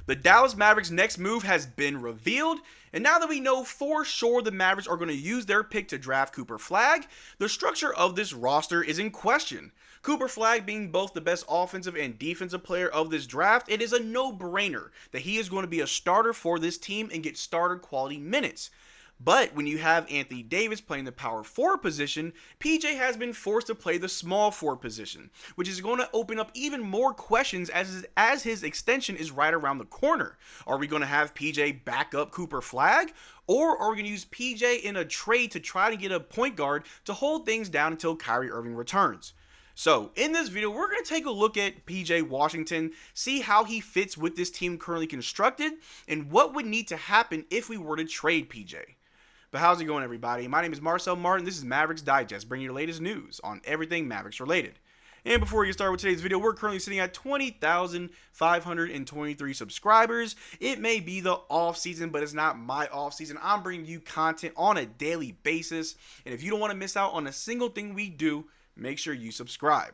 The Dallas Mavericks' next move has been revealed, and now that we know for sure the Mavericks are going to use their pick to draft Cooper Flagg, the structure of this roster is in question. Cooper Flagg being both the best offensive and defensive player of this draft, it is a no-brainer that he is going to be a starter for this team and get starter quality minutes. But when you have Anthony Davis playing the power forward position, PJ has been forced to play the small forward position, which is going to open up even more questions as his extension is right around the corner. Are we going to have PJ back up Cooper Flagg? Or are we going to use PJ in a trade to try to get a point guard to hold things down until Kyrie Irving returns? So, in this video, we're going to take a look at PJ Washington, see how he fits with this team currently constructed, and what would need to happen if we were to trade PJ. But how's it going, everybody? My name is Marcel Martin. This is Mavs Digest, bringing you the latest news on everything Mavericks related. And before we get started with today's video, we're currently sitting at 20,523 subscribers. It may be the off season, but it's not my off season. I'm bringing you content on a daily basis. And if you don't want to miss out on a single thing we do, make sure you subscribe.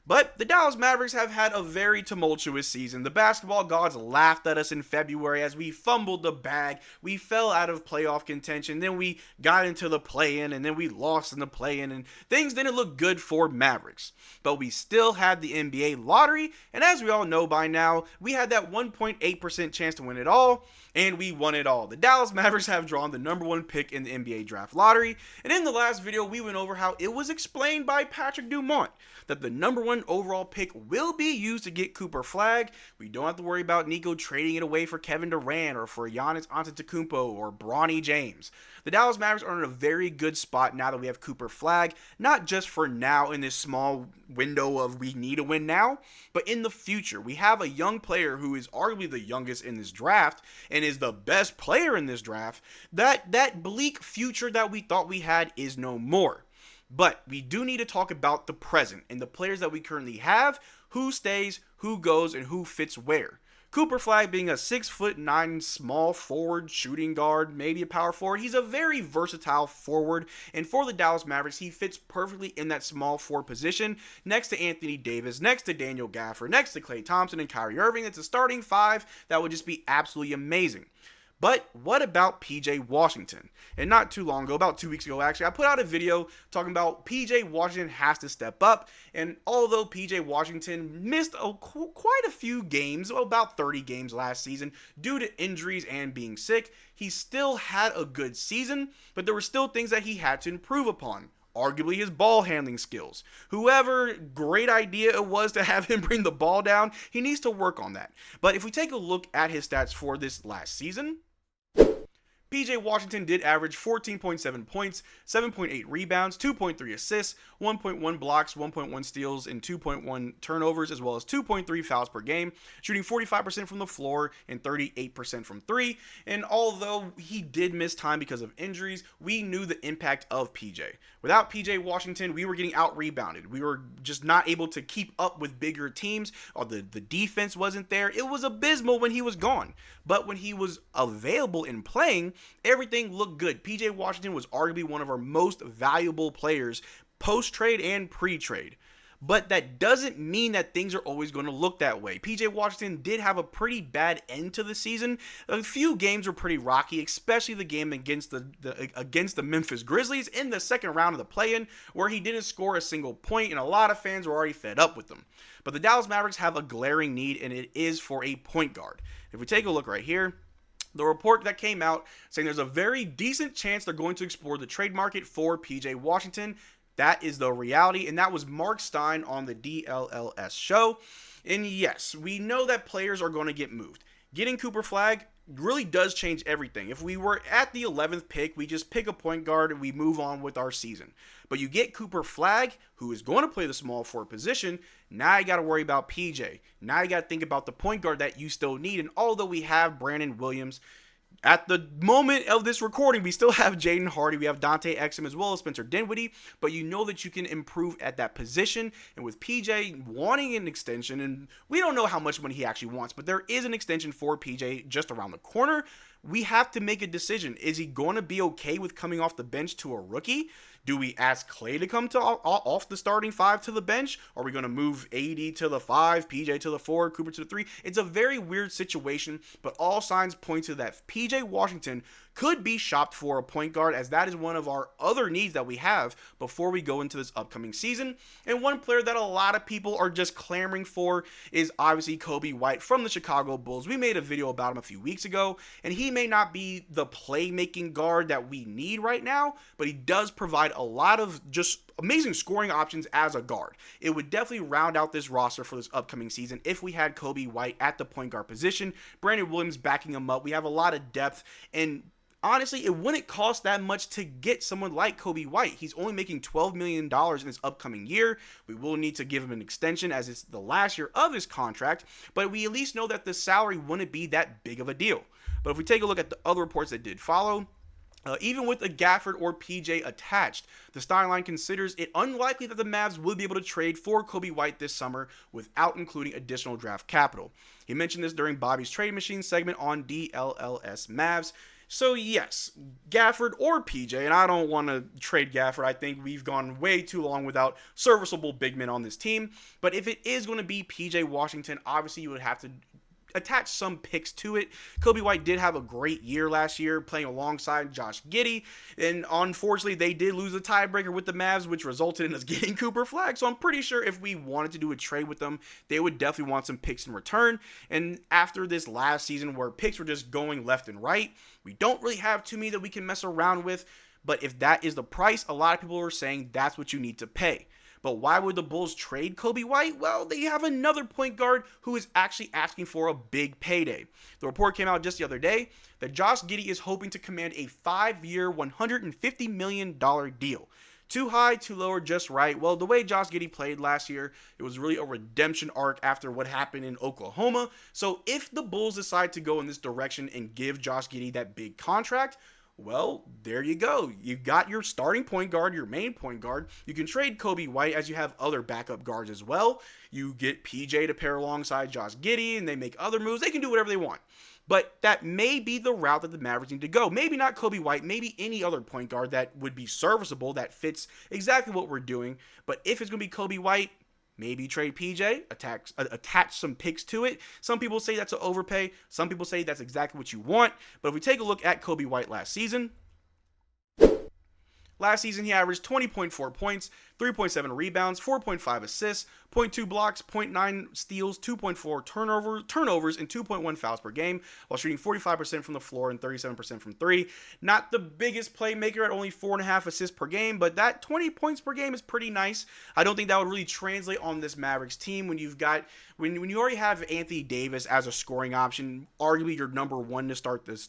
But the Dallas Mavericks have had a very tumultuous season. The basketball gods laughed at us in February as we fumbled the bag. We fell out of playoff contention. Then we got into the play-in, and then we lost in the play-in, and things didn't look good for Mavericks. But we still had the NBA lottery, and as we all know by now, we had that 1.8% chance to win it all, and we won it all. The Dallas Mavericks have drawn the #1 pick in the NBA draft lottery, and in the last video, we went over how it was explained by Patrick Dumont that the #1 overall pick will be used to get Cooper Flagg. We don't have to worry about Nico trading it away for Kevin Durant or for Giannis Antetokounmpo or Bronny James. The Dallas Mavericks are in a very good spot now that we have Cooper Flagg, not just for now in this small window of we need to win now, but in the future. We have a young player who is arguably the youngest in this draft and is the best player in this draft. That bleak future that we thought we had is no more. But we do need to talk about the present and the players that we currently have, who stays, who goes, and who fits where. Cooper Flagg being a 6'9" small forward, shooting guard, maybe a power forward. He's a very versatile forward, and for the Dallas Mavericks, he fits perfectly in that small forward position next to Anthony Davis, next to Daniel Gafford, next to Klay Thompson and Kyrie Irving. It's a starting five that would just be absolutely amazing. But what about PJ Washington? And not too long ago, about 2 weeks ago actually, I put out a video talking about PJ Washington has to step up. And although PJ Washington missed quite a few games, about 30 games last season, due to injuries and being sick, he still had a good season, but there were still things that he had to improve upon. Arguably his ball handling skills. Whoever great idea it was to have him bring the ball down, he needs to work on that. But if we take a look at his stats for this last season, PJ Washington did average 14.7 points, 7.8 rebounds, 2.3 assists, 1.1 blocks, 1.1 steals, and 2.1 turnovers, as well as 2.3 fouls per game, shooting 45% from the floor and 38% from three. And although he did miss time because of injuries, we knew the impact of PJ. Without PJ Washington, we were getting out-rebounded. We were just not able to keep up with bigger teams, or the defense wasn't there. It was abysmal when he was gone. But when he was available and playing, everything looked good. PJ Washington was arguably one of our most valuable players post-trade and pre-trade. But that doesn't mean that things are always going to look that way. PJ Washington did have a pretty bad end to the season. A few games were pretty rocky, especially the game against the Memphis Grizzlies in the second round of the play-in, where he didn't score a single point, and a lot of fans were already fed up with him. But the Dallas Mavericks have a glaring need, and it is for a point guard. If we take a look right here, the report that came out saying there's a very decent chance they're going to explore the trade market for PJ Washington. That is the reality, and that was Mark Stein on the DLLS show. And yes, we know that players are going to get moved. Getting Cooper Flagg really does change everything. If we were at the 11th pick, we just pick a point guard and we move on with our season. But you get Cooper Flagg, who is going to play the small forward position. Now you got to worry about PJ. Now you got to think about the point guard that you still need. And although we have Brandon Williams, at the moment of this recording, we still have Jaden Hardy, we have Dante Exum, as well as Spencer Dinwiddie, but you know that you can improve at that position. And with PJ wanting an extension, and we don't know how much money he actually wants, but there is an extension for PJ just around the corner, we have to make a decision. Is he going to be okay with coming off the bench to a rookie? Do we ask Klay to come to off the starting five to the bench? Are we going to move AD to the 5, PJ to the 4, Cooper to the 3? It's a very weird situation, but all signs point to that PJ Washington could be shopped for a point guard, as that is one of our other needs that we have before we go into this upcoming season. And one player that a lot of people are just clamoring for is obviously Coby White from the Chicago Bulls. We made a video about him a few weeks ago, and he may not be the playmaking guard that we need right now, but he does provide a lot of just amazing scoring options as a guard. It would definitely round out this roster for this upcoming season if we had Coby White at the point guard position, Brandon Williams backing him up. We have a lot of depth, and honestly, it wouldn't cost that much to get someone like Coby White. He's only making $12 million in this upcoming year. We will need to give him an extension as it's the last year of his contract, but we at least know that the salary wouldn't be that big of a deal. But if we take a look at the other reports that did follow, even with a Gafford or PJ attached, the Steinline considers it unlikely that the Mavs will be able to trade for Coby White this summer without including additional draft capital. He mentioned this during Bobby's Trade Machine segment on DLLS Mavs. So yes, Gafford or PJ, and I don't want to trade Gafford. I think we've gone way too long without serviceable big men on this team. But if it is going to be PJ Washington, obviously you would have to attach some picks to it. Coby White did have a great year last year playing alongside Josh Giddey, and unfortunately they did lose a tiebreaker with the Mavs, which resulted in us getting Cooper Flagg. So I'm pretty sure if we wanted to do a trade with them, they would definitely want some picks in return. And after this last season where picks were just going left and right, we don't really have too many that we can mess around with. But if that is the price, a lot of people are saying that's what you need to pay. But why would the Bulls trade Coby White? Well, they have another point guard who is actually asking for a big payday. The report came out just the other day that Josh Giddey is hoping to command a 5-year, $150 million deal. Too high, too low, or just right? Well, the way Josh Giddey played last year, it was really a redemption arc after what happened in Oklahoma. So if the Bulls decide to go in this direction and give Josh Giddey that big contract, well, there you go. You got your starting point guard, your main point guard. You can trade Coby White as you have other backup guards as well. You get PJ to pair alongside Josh Giddey, and they make other moves. They can do whatever they want. But that may be the route that the Mavericks need to go. Maybe not Coby White, maybe any other point guard that would be serviceable, that fits exactly what we're doing. But if it's going to be Coby White, maybe trade PJ, attach some picks to it. Some people say that's an overpay. Some people say that's exactly what you want. But if we take a look at Coby White last season, he averaged 20.4 points, 3.7 rebounds, 4.5 assists, 0.2 blocks, 0.9 steals, 2.4 turnovers, and 2.1 fouls per game, while shooting 45% from the floor and 37% from three. Not the biggest playmaker at only 4.5 assists per game, but that 20 points per game is pretty nice. I don't think that would really translate on this Mavericks team when you've got when you already have Anthony Davis as a scoring option, arguably your number one to start this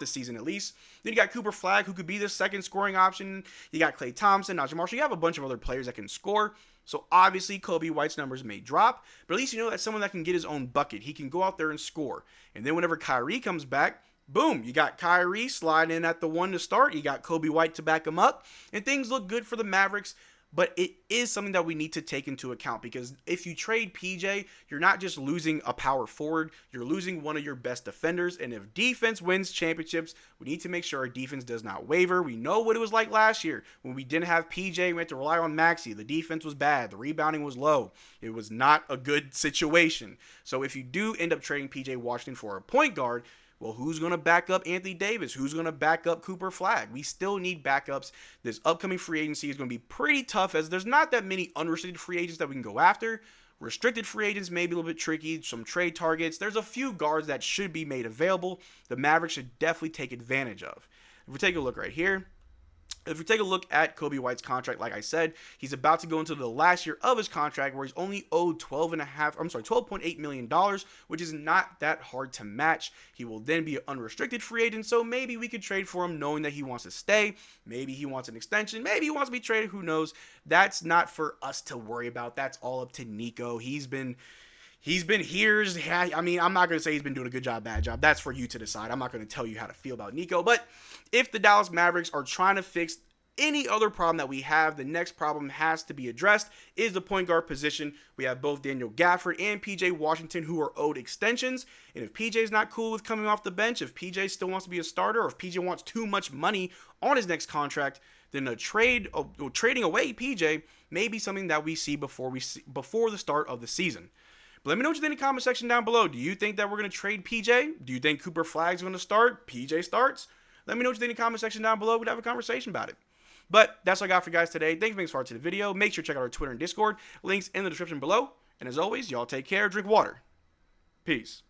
season at least. Then you got Cooper Flagg, who could be the second scoring option. You got Klay Thompson, Najee Marshall. You have a bunch of other players that can score. So obviously Coby White's numbers may drop, but at least you know that's someone that can get his own bucket. He can go out there and score. And then whenever Kyrie comes back, boom, you got Kyrie sliding in at the one to start. You got Coby White to back him up. And things look good for the Mavericks. But it is something that we need to take into account, because if you trade PJ, you're not just losing a power forward, you're losing one of your best defenders. And if defense wins championships, we need to make sure our defense does not waver. We know what it was like last year when we didn't have PJ. We had to rely on Maxey. The defense was bad. The rebounding was low. It was not a good situation. So if you do end up trading PJ Washington for a point guard, well, who's going to back up Anthony Davis? Who's going to back up Cooper Flagg? We still need backups. This upcoming free agency is going to be pretty tough, as there's not that many unrestricted free agents that we can go after. Restricted free agents may be a little bit tricky. Some trade targets. There's a few guards that should be made available. The Mavericks should definitely take advantage of. If we take a look right here, if we take a look at Coby White's contract, like I said, he's about to go into the last year of his contract where he's only owed $12.8 million, which is not that hard to match. He will then be an unrestricted free agent, so maybe we could trade for him knowing that he wants to stay. Maybe he wants an extension. Maybe he wants to be traded. Who knows? That's not for us to worry about. That's all up to Nico. He's been here. I mean, I'm not going to say he's been doing a good job, bad job. That's for you to decide. I'm not going to tell you how to feel about Nico. But if the Dallas Mavericks are trying to fix any other problem that we have, the next problem has to be addressed is the point guard position. We have both Daniel Gafford and PJ Washington who are owed extensions. And if PJ's not cool with coming off the bench, if PJ still wants to be a starter, or if PJ wants too much money on his next contract, then trading away PJ may be something that we see before the start of the season. But let me know what you think in the comment section down below. Do you think that we're going to trade PJ? Do you think Cooper Flagg's going to start? PJ starts? Let me know what you think in the comment section down below. We'd have a conversation about it. But that's all I got for you guys today. Thank you for being part of the video. Make sure to check out our Twitter and Discord. Links in the description below. And as always, y'all take care. Drink water. Peace.